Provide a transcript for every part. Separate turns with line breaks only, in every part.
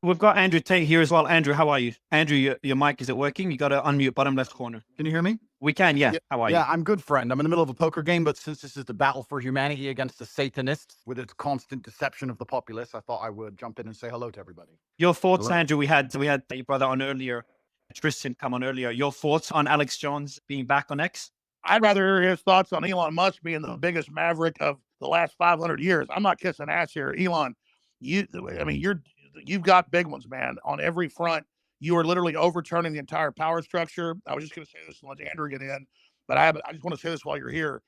We've got Andrew Tate here as well. Andrew, how are you? Andrew, your mic, is it working? You got to unmute bottom left corner.
Can you hear me?
We can, yeah.
Yeah,
How are you?
yeah, I'm good, friend. I'm in the middle of a poker game, but since this is the battle for humanity against the Satanists with its constant deception of the populace, I thought I would jump in and say hello to everybody.
Your thoughts,
Hello.
Andrew? We had your brother on earlier, Tristan come on earlier. Your thoughts on Alex Jones being back on X?
I'd rather hear his thoughts on Elon Musk being the biggest maverick of the last 500 years. I'm not kissing ass here, Elon. You've got big ones, man, on every front. You are literally overturning the entire power structure. I was just going to say this and let Andrew get in, but I just want to say this while you're here.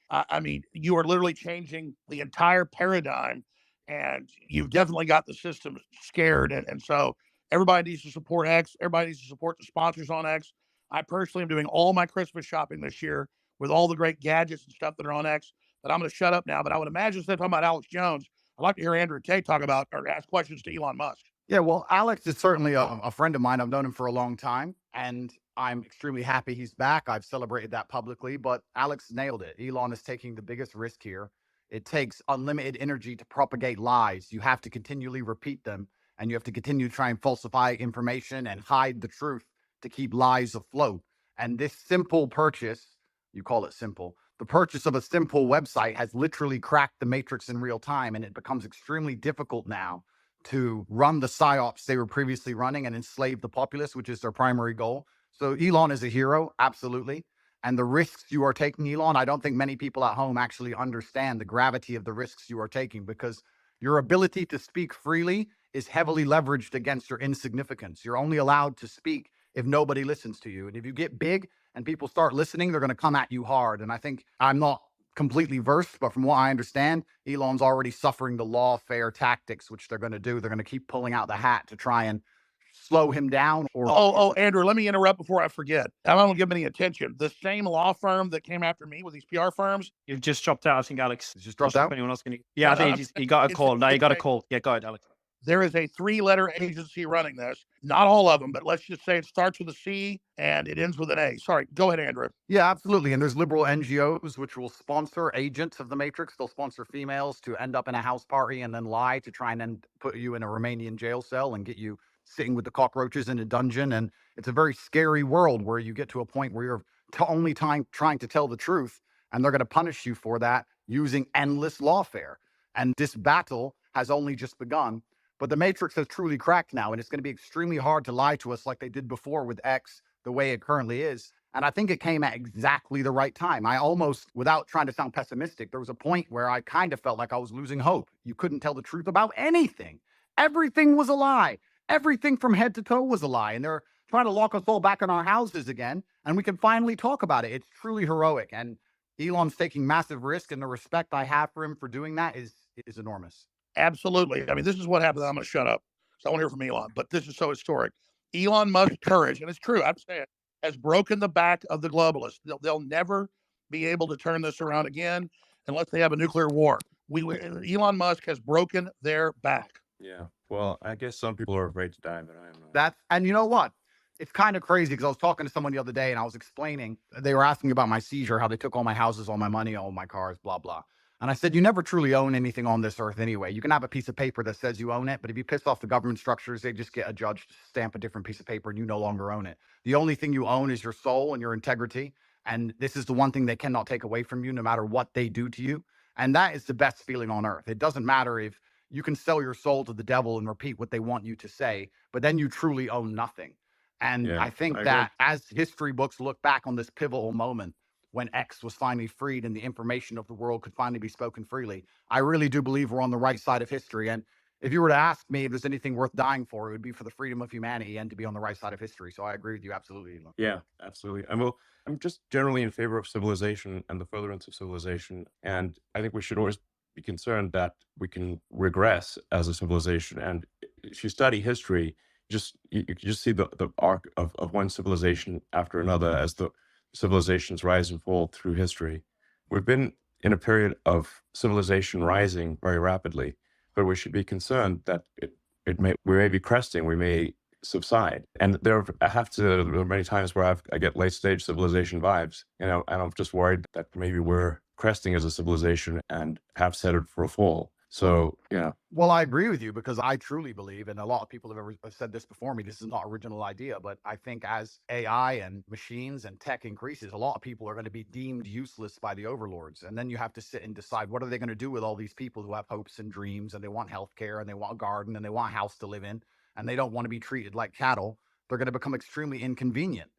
You are literally changing the entire paradigm, and you've definitely got the system scared. And so everybody needs to support X. Everybody needs to support the sponsors on X. I personally am doing all my Christmas shopping this year with all the great gadgets and stuff that are on X. But I'm going to shut up now. But I would imagine instead of talking about Alex Jones, I'd like to hear Andrew Tate talk about or ask questions to Elon Musk.
Yeah, well, Alex is certainly a friend of mine. I've known him for a long time, and I'm extremely happy he's back. I've celebrated that publicly, but Alex nailed it. Elon is taking the biggest risk here. It takes unlimited energy to propagate lies. You have to continually repeat them, and you have to continue to try and falsify information and hide the truth to keep lies afloat. And this simple purchase, you call it simple, the purchase of a simple website has literally cracked the matrix in real time, and it becomes extremely difficult now to run the psyops they were previously running and enslave the populace, which is their primary goal. So Elon is a hero, absolutely. And the risks you are taking, Elon, I don't think many people at home actually understand the gravity of the risks you are taking, because your ability to speak freely is heavily leveraged against your insignificance. You're only allowed to speak if nobody listens to you. And if you get big and people start listening, they're going to come at you hard. And I think I'm not completely versed, but from what I understand, Elon's already suffering the lawfare tactics, which they're going to do. They're going to keep pulling out the hat to try and slow him down.
Andrew, let me interrupt before I forget. I don't give him any attention. The same law firm that came after me with these PR firms.
You've just dropped out, I think, Alex.
Just dropped out?
Anyone else can? Yeah, I think he got a call. No, you got a call. Yeah, go ahead, Alex.
There is a 3-letter agency running this. Not all of them, but let's just say it starts with a C and it ends with an A. Sorry, go ahead, Andrew.
Yeah, absolutely. And there's liberal NGOs which will sponsor agents of the Matrix. They'll sponsor females to end up in a house party and then lie to try and then put you in a Romanian jail cell and get you sitting with the cockroaches in a dungeon. And it's a very scary world where you get to a point where you're only trying to tell the truth, and they're going to punish you for that using endless lawfare. And this battle has only just begun. But the Matrix has truly cracked now, and it's going to be extremely hard to lie to us like they did before with X, the way it currently is. And I think it came at exactly the right time. I almost, without trying to sound pessimistic, there was a point where I kind of felt like I was losing hope. You couldn't tell the truth about anything. Everything was a lie. Everything from head to toe was a lie. And they're trying to lock us all back in our houses again, and we can finally talk about it. It's truly heroic. And Elon's taking massive risk, and the respect I have for him for doing that is enormous.
Absolutely. I mean, this is what happened. I'm going to shut up. So I want to hear from Elon, but this is so historic. Elon Musk's courage, and it's true, I'm saying, has broken the back of the globalists. They'll never be able to turn this around again unless they have a nuclear war. Elon Musk has broken their back.
Yeah. Well, I guess some people are afraid to die, but I am not.
And you know what? It's kind of crazy because I was talking to someone the other day and I was explaining, they were asking about my seizure, how they took all my houses, all my money, all my cars, blah, blah. And I said, you never truly own anything on this earth anyway. You can have a piece of paper that says you own it, but if you piss off the government structures, they just get a judge to stamp a different piece of paper and you no longer own it. The only thing you own is your soul and your integrity. And this is the one thing they cannot take away from you, no matter what they do to you. And that is the best feeling on earth. It doesn't matter if you can sell your soul to the devil and repeat what they want you to say, but then you truly own nothing. And yeah, I think that as history books look back on this pivotal moment, when X was finally freed and the information of the world could finally be spoken freely, I really do believe we're on the right side of history. And if you were to ask me if there's anything worth dying for, it would be for the freedom of humanity and to be on the right side of history. So I agree with you absolutely.
Yeah, absolutely. I'm just generally in favor of civilization and the furtherance of civilization. And I think we should always be concerned that we can regress as a civilization. And if you study history, you can just see the arc of one civilization after another as the civilizations rise and fall through history. We've been in a period of civilization rising very rapidly, but we should be concerned that we may be cresting, we may subside. And there are many times where I get late stage civilization vibes, and I'm just worried that maybe we're cresting as a civilization and have set it for a fall. So, yeah.
Well, I agree with you because I truly believe, and a lot of people have said this before me, this is not original idea, but I think as AI and machines and tech increases, a lot of people are going to be deemed useless by the overlords. And then you have to sit and decide, what are they going to do with all these people who have hopes and dreams, and they want healthcare, and they want a garden, and they want a house to live in, and they don't want to be treated like cattle. They're going to become extremely inconvenient.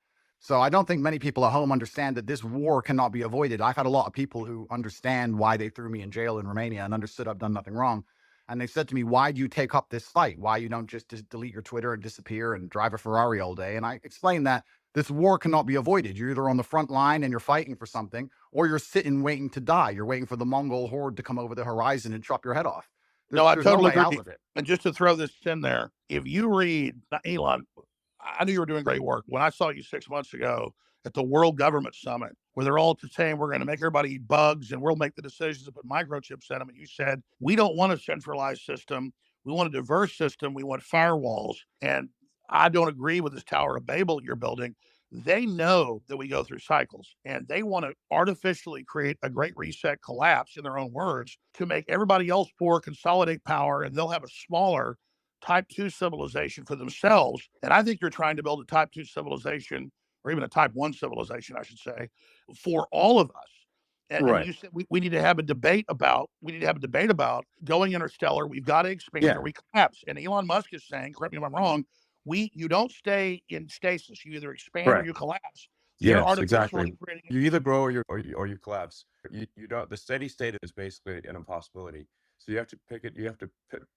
So I don't think many people at home understand that this war cannot be avoided. I've had a lot of people who understand why they threw me in jail in Romania and understood I've done nothing wrong. And they said to me, why do you take up this fight? Why you don't just delete your Twitter and disappear and drive a Ferrari all day? And I explained that this war cannot be avoided. You're either on the front line and you're fighting for something, or you're sitting waiting to die. You're waiting for the Mongol horde to come over the horizon and chop your head off.
No, I
There's
totally
way out
agree.
of it.
And just to throw this in there, if you read Elon, I knew you were doing great work. When I saw you 6 months ago at the World Government Summit, where they're all saying we're going to make everybody eat bugs and we'll make the decisions to put microchips in them, and you said, we don't want a centralized system. We want a diverse system. We want firewalls. And I don't agree with this Tower of Babel you're building. They know that we go through cycles, and they want to artificially create a great reset collapse, in their own words, to make everybody else poor, consolidate power, and they'll have a smaller type 2 civilization for themselves. And I think you're trying to build a type 2 civilization, or even a type 1 civilization, I should say, for all of us. And
Right.
you said we need to have a debate about going interstellar. We've got to expand
Yeah.
or we collapse. And Elon Musk is saying, correct me if I'm wrong, you don't stay in stasis. You either expand or
Correct.
you collapse.
Yes, exactly.
creating
You either grow or you collapse. You don't. The steady state is basically an impossibility. So you have to pick it. You have to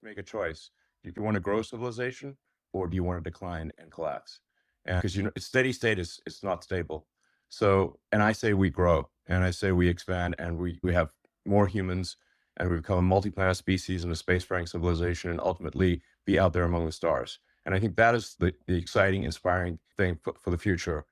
make a choice. Do you want to grow civilization, or do you want to decline and collapse? And because steady state is not stable. So, and I say we grow, and I say we expand, and we have more humans, and we become a multi-planet species and a spacefaring civilization, and ultimately be out there among the stars. And I think that is the exciting, inspiring thing for the future.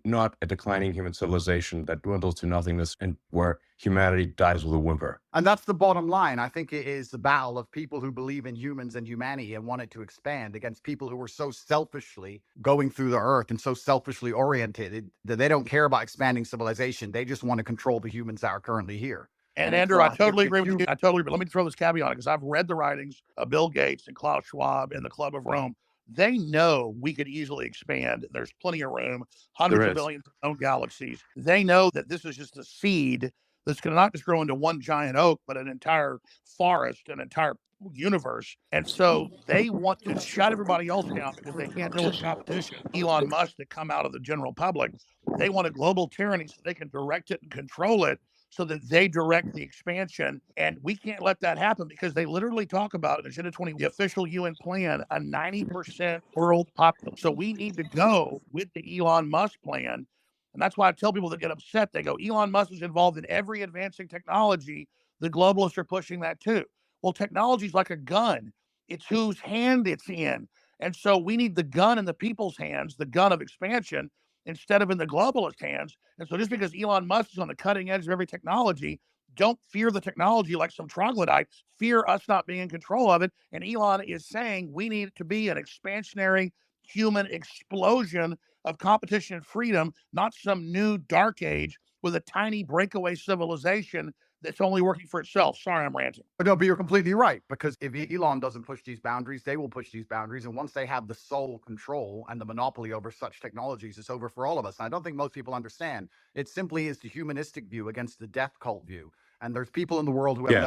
Not a declining human civilization that dwindles to nothingness and where humanity dies with a whimper.
And that's the bottom line. I think it is the battle of people who believe in humans and humanity and want it to expand against people who are so selfishly going through the earth and so selfishly oriented that they don't care about expanding civilization. They just want to control the humans that are currently here.
And Andrew, I totally agree with you. I totally agree. Let me throw this caveat on it, because I've read the writings of Bill Gates and Klaus Schwab and the Club of Rome. They know we could easily expand. There's plenty of room, hundreds of billions of known galaxies. They know that this is just a seed that's going to not just grow into one giant oak, but an entire forest, an entire universe. And so they want to shut everybody else down because they can't deal with competition. Elon Musk, that come out of the general public, they want a global tyranny so they can direct it and control it, so that they direct the expansion. And we can't let that happen, because they literally talk about it in Agenda 20, the official UN plan, a 90% world population. So we need to go with the Elon Musk plan. And that's why I tell people that get upset, they go, Elon Musk is involved in every advancing technology. The globalists are pushing that too. Well, technology is like a gun. It's whose hand it's in. And so we need the gun in the people's hands, the gun of expansion, instead of in the globalist hands. And so just because Elon Musk is on the cutting edge of every technology, don't fear the technology like some troglodyte. Fear us not being in control of it. And Elon is saying we need it to be an expansionary human explosion of competition and freedom, not some new dark age with a tiny breakaway civilization that's only working for itself. Sorry, I'm ranting.
No, but you're completely right, because if Elon doesn't push these boundaries, they will push these boundaries. And once they have the sole control and the monopoly over such technologies, it's over for all of us. And I don't think most people understand. It simply is the humanistic view against the death cult view. And there's people in the world who have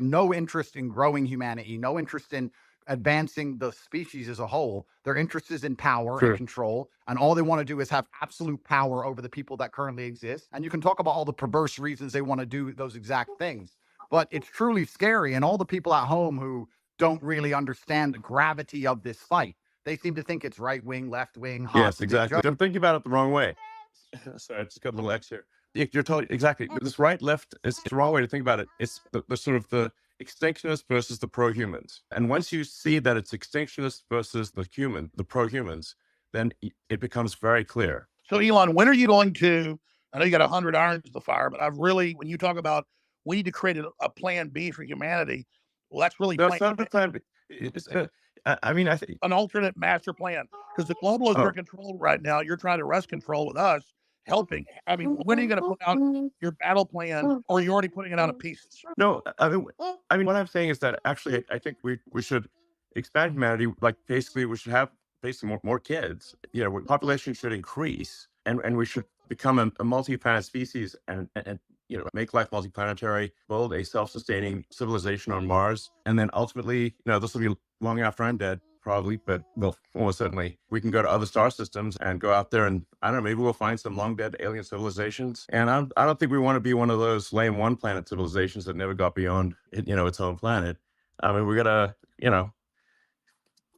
no interest in growing humanity, no interest in advancing the species as a whole. Their interest is in power and control, and all they want to do is have absolute power over the people that currently exist. And you can talk about all the perverse reasons they want to do those exact things, but it's truly scary. And all the people at home who don't really understand the gravity of this fight, they seem to think it's right wing, left wing.
Yes, exactly. I'm thinking about it the wrong way. Sorry, I just got a little X here. You're totally exactly. This right left is the wrong way to think about it. It's the sort of the extinctionists versus the pro-humans. And once you see that it's extinctionists versus the pro-humans, then it becomes very clear.
So Elon, when are you going to, I know you got 100 irons in the fire, but when you talk about we need to create a plan B for humanity, well, that's really
not the plan B. I think
an alternate master plan, because the globalists are controlled right now. You're trying to wrest control with us, helping? I mean, when are you going to put out your battle plan, or are you already putting it out in pieces?
No, I mean, what I'm saying is that actually, I think we should expand humanity. Like, basically, we should have basically more kids. You know, population should increase, and we should become a multi-planet species, and you know, make life multiplanetary, build a self-sustaining civilization on Mars, and then ultimately, you know, this will be long after I'm dead, probably, but well, almost certainly, we can go to other star systems and go out there and, I don't know, maybe we'll find some long dead alien civilizations. And I don't think we want to be one of those lame one planet civilizations that never got beyond, you know, its own planet. I mean, we gotta, you know,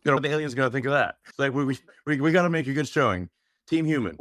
the aliens are gonna think of that. It's like we gotta make a good showing. Team Human.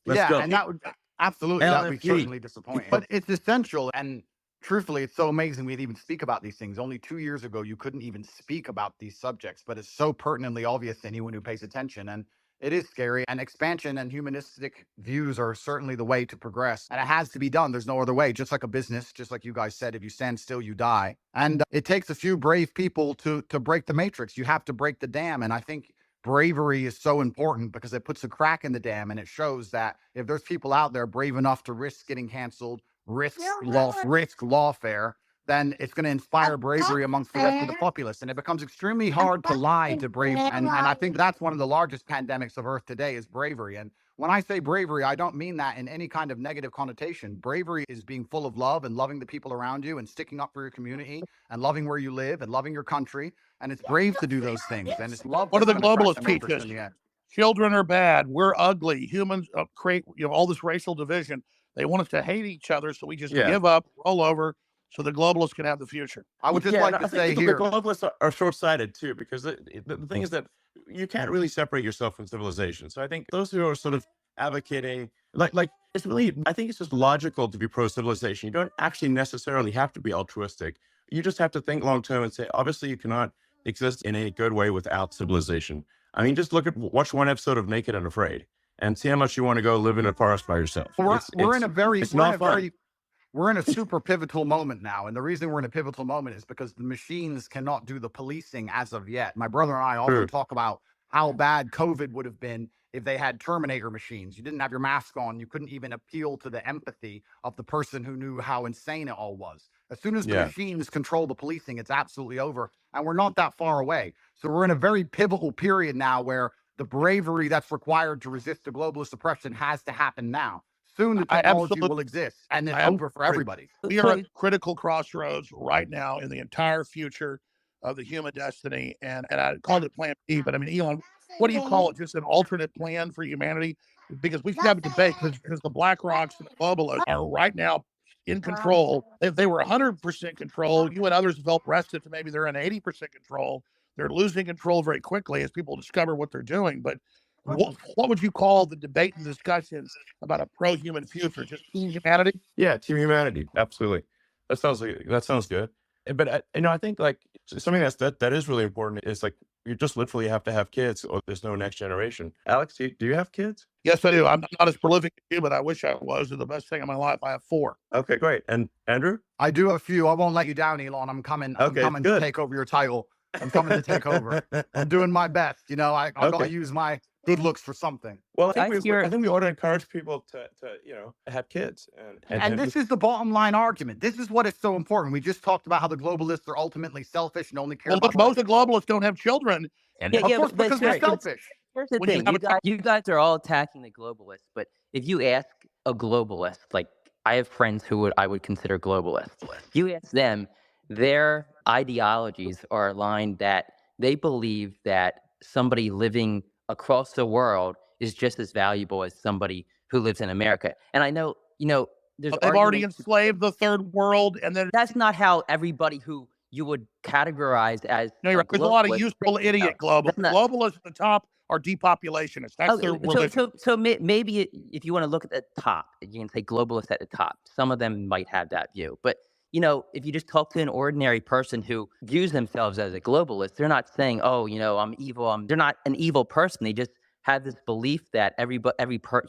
Let's
yeah,
go.
and that would absolutely that would be
LFG.
certainly disappointing. But it's essential, and truthfully, it's so amazing we'd even speak about these things. Only 2 years ago, you couldn't even speak about these subjects, but it's so pertinently obvious to anyone who pays attention. And it is scary. And expansion and humanistic views are certainly the way to progress. And it has to be done. There's no other way. Just like a business, just like you guys said, if you stand still, you die. And it takes a few brave people to break the matrix. You have to break the dam. And I think bravery is so important because it puts a crack in the dam, and it shows that if there's people out there brave enough to risk getting canceled, risk lawfare, then it's going to inspire bravery amongst the rest of the populace. And it becomes extremely hard to lie to brave. And I think that's one of the largest pandemics of Earth today is bravery. And when I say bravery, I don't mean that in any kind of negative connotation. Bravery is being full of love and loving the people around you and sticking up for your community and loving where you live and loving your country. And it's brave to do those things. And it's love.
What do the
that's gonna crack
globalists
the
teach
matrix
us?
in the end.
Children are bad. We're ugly. Humans create, you know, all this racial division. They want us to hate each other, so we just
Yeah.
give up, roll over, so the globalists can have the future.
I would just
Yeah,
like
and
to
I think
say
the
here.
globalists are short-sighted too, because the thing is that you can't really separate yourself from civilization. So I think those who are sort of advocating, like it's really, I think it's just logical to be pro-civilization. You don't actually necessarily have to be altruistic. You just have to think long-term and say, obviously, you cannot exist in a good way without civilization. I mean, just watch one episode of Naked and Afraid and see how much you want to go live in a forest by yourself.
We're in a very,
it's not fun.
we're in a super pivotal moment now. And the reason we're in a pivotal moment is because the machines cannot do the policing as of yet. My brother and I often
True.
talk about how bad COVID would have been if they had Terminator machines. You didn't have your mask on. You couldn't even appeal to the empathy of the person who knew how insane it all was. As soon as the
Yeah.
machines control the policing, it's absolutely over. And we're not that far away. So we're in a very pivotal period now where the bravery that's required to resist the globalist oppression has to happen now. Soon the technology will exist, and it's over for everybody.
We are at critical crossroads right now in the entire future of the human destiny. And I called it Plan B, but I mean, Elon, what do you call it? Just an alternate plan for humanity? Because we should have a debate because the Black Rocks and the globalists are right now in control. If they were 100% control, you and others have felt rested to maybe they're in 80% control. They're losing control very quickly as people discover what they're doing. But what would you call the debate and discussion about a pro-human future? Just team humanity?
Yeah, Team Humanity, absolutely. That sounds good. But you know, I think like something that is really important is like you just literally have to have kids, or there's no next generation. Alex, do you have kids?
Yes, I do. I'm not as prolific as you, but I wish I was. They're the best thing in my life. I have 4.
Okay, great. And Andrew?
I do have a few. I won't let you down, Elon. I'm coming
good.
to take over your title. I'm coming to take over. I'm doing my best. You know, I gotta use my good looks for something.
Well, I think we ought to encourage people to you know, have kids.
And this is the bottom line argument. This is what is so important. We just talked about how the globalists are ultimately selfish and only care about.
Most of the globalists don't have children. And
of course, because they're selfish.
Here's the
When you
thing.
have
You guys are all attacking the globalists, but if you ask a globalist, like I have friends who I would consider globalists, you ask them, their ideologies are aligned that they believe that somebody living across the world is just as valuable as somebody who lives in America. And I know, you know, there's
they've already enslaved the third world, and then
that's not how everybody who you would categorize as.
no, you're right. There's a lot of useful idiot globalists. Globalists at the top are depopulationists. That's their religion.
So maybe if you want to look at the top, you can say globalists at the top. Some of them might have that view, but you know, if you just talk to an ordinary person who views themselves as a globalist, they're not saying, "Oh, you know, I'm evil." They're not an evil person. They just have this belief that every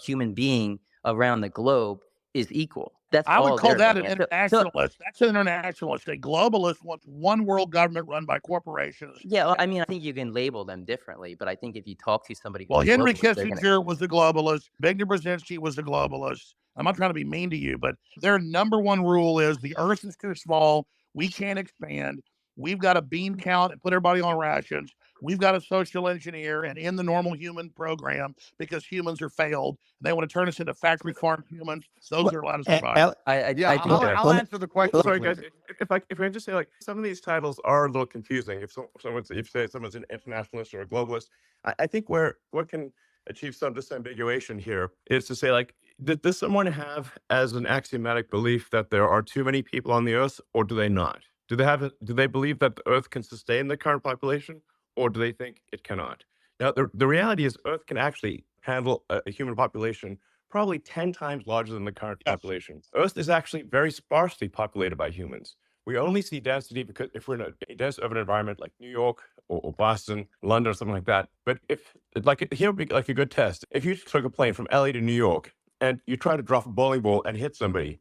human being around the globe is equal. That's
I would
all
call
they're
that an
looking at. So,
internationalist. That's an internationalist. A globalist wants one world government run by corporations.
yeah, well, I mean, I think you can label them differently, but I think if you talk to somebody who's
Well,
a
Henry
globalist, they're going to.
Kissinger was a globalist. Victor Brzezinski was a globalist. I'm not trying to be mean to you, but their number one rule is the earth is too small. We can't expand. We've got to bean count and put everybody on rations. We've got to social engineer and end the normal human program because humans are failed. They want to turn us into factory farm humans. Those are allowed to survive.
Yeah,
I think
I'll answer the question.
Sorry,
please.
guys. If I can just say, like, some of these titles are a little confusing. If someone's an internationalist or a globalist, I think where what can achieve some disambiguation here is to say, like, does someone have as an axiomatic belief that there are too many people on the earth, or do they not? Do they believe that the earth can sustain the current population, or do they think it cannot? Now, the reality is Earth can actually handle a human population probably 10 times larger than the current
Yes.
population. Earth is actually very sparsely populated by humans. We only see density because if we're in a dense urban environment like New York or Boston, London, or something like that. But if, like, here would be like a good test. If you took a plane from LA to New York and you try to drop a bowling ball and hit somebody,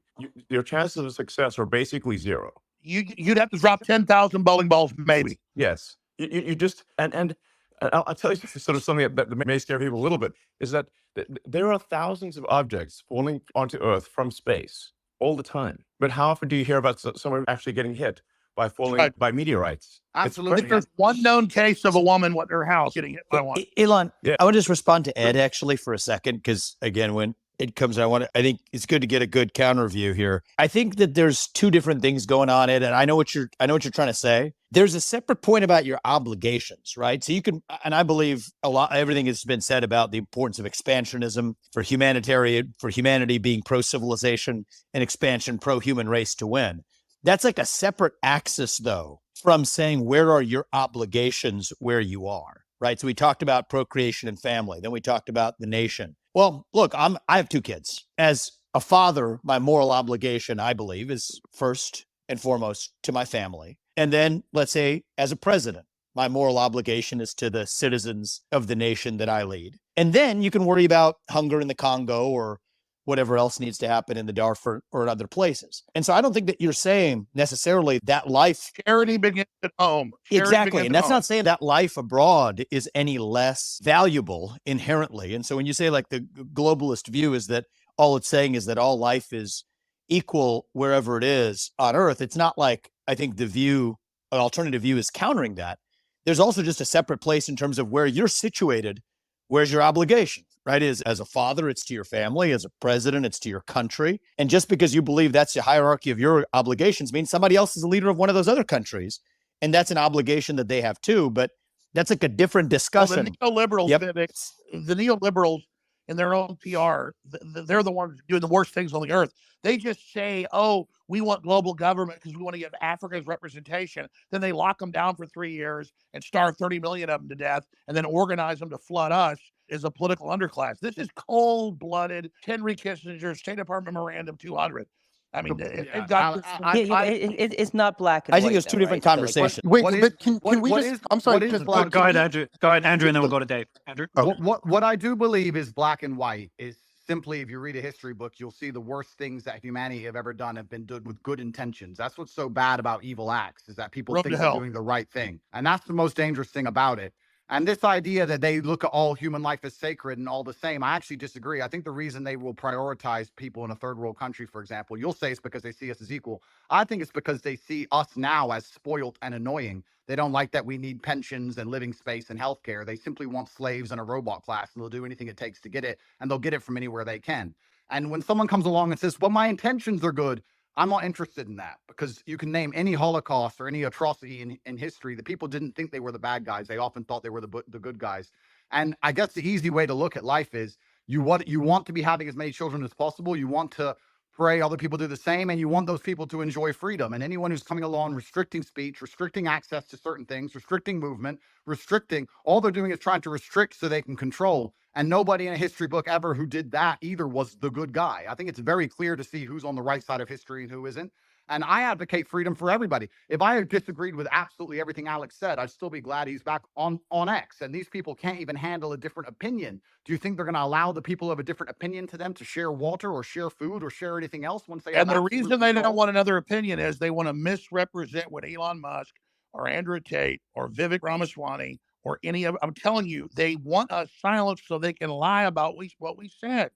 your chances of success are basically zero.
You'd have to drop 10,000 bowling balls, maybe.
Yes. You just, and I'll tell you sort of something that may scare people a little bit, is that there are thousands of objects falling onto Earth from space all the time. But how often do you hear about someone actually getting hit by falling by meteorites?
Absolutely.
There's one known case of a woman with her house getting hit by one.
Elon,
Yeah.
I want to just respond to Ed actually for a second, because again, when it comes, I think it's good to get a good counter view here. I think that there's two different things going on, Ed, and I know what you're trying to say. There's a separate point about your obligations, right? So you can, and I believe everything has been said about the importance of expansionism for humanity being pro-civilization, and expansion pro-human race to win. That's like a separate axis, though, from saying where are your obligations where you are, right? So we talked about procreation and family. Then we talked about the nation. Well, look, I have two kids. As a father, my moral obligation, I believe, is first and foremost to my family. And then, let's say, as a president, my moral obligation is to the citizens of the nation that I lead. And then you can worry about hunger in the Congo or whatever else needs to happen in the Darfur or in other places. And so I don't think that you're saying necessarily that life...
Charity begins at home.
Exactly. And that's not saying that life abroad is any less valuable inherently. And so when you say, like, the globalist view is that all it's saying is that all life is equal wherever it is on Earth, it's not like, I think an alternative view is countering that. There's also just a separate place in terms of where you're situated. Where's your obligation, right? As a father, it's to your family. As a president, it's to your country. And just because you believe that's the hierarchy of your obligations means somebody else is the leader of one of those other countries. And that's an obligation that they have too. But that's like a different discussion.
Well, the neoliberals,
Yep.
Vivek, the neoliberals in their own PR, they're the ones doing the worst things on the earth. They just say, oh, we want global government because we want to give Africa's representation. Then they lock them down for 3 years and starve 30 million of them to death and then organize them to flood us as a political underclass. This is cold-blooded Henry Kissinger State Department Memorandum 200. I mean,
Yeah,
it got
it's not black and
I
white.
think there's two different conversations.
Wait,
What
but
is-
can we
what
just?
is- I'm sorry,
What is
just
black?
Go ahead, Andrew. And then we'll go to Dave. Andrew?
What I do believe is black and white is simply, if you read a history book, you'll see the worst things that humanity have ever done have been done with good intentions. That's what's so bad about evil acts, is that people
Road
think
to
they're
hell.
doing the right thing. And that's the most dangerous thing about it. And this idea that they look at all human life as sacred and all the same, I actually disagree. I think the reason they will prioritize people in a third world country, for example, you'll say it's because they see us as equal. I think it's because they see us now as spoiled and annoying. They don't like that we need pensions and living space and healthcare. They simply want slaves and a robot class, and they'll do anything it takes to get it, and they'll get it from anywhere they can. And when someone comes along and says, well, my intentions are good, I'm not interested in that, because you can name any Holocaust or any atrocity in history. The people didn't think they were the bad guys. They often thought they were the good guys. And I guess the easy way to look at life is you want to be having as many children as possible. You want to pray other people do the same, and you want those people to enjoy freedom. And anyone who's coming along restricting speech, restricting access to certain things, restricting movement, all they're doing is trying to restrict so they can control. And nobody in a history book ever who did that either was the good guy. I think it's very clear to see who's on the right side of history and who isn't. And I advocate freedom for everybody. If I had disagreed with absolutely everything Alex said, I'd still be glad he's back on X. And these people can't even handle a different opinion. Do you think they're going to allow the people who have a different opinion to them to share water or share food or share anything else once they have
And the
absolute
reason they don't
control?
want another opinion is they want to misrepresent what Elon Musk or Andrew Tate or Vivek Ramaswamy or any of, I'm telling you, they want us silenced so they can lie about what we said.